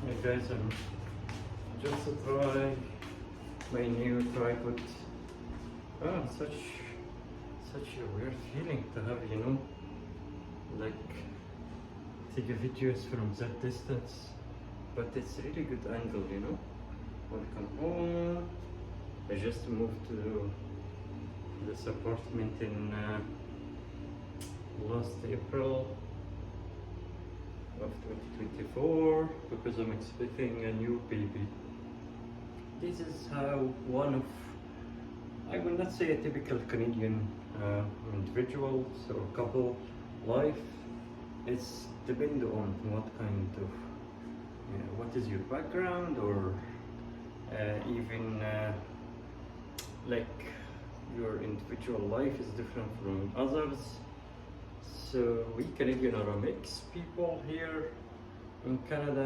Hey guys, I'm just to try my new tripod. Such a weird feeling to have, like take a videos from that distance, but it's really good angle. Welcome home. I just moved to this apartment in last April of 2024 because I'm expecting a new baby. This is how one of, I will not say a typical Canadian individuals or couple life. It's depend on what kind of, what is your background, or even like your individual life is different from others. So we Canadian are a mixed people here in Canada.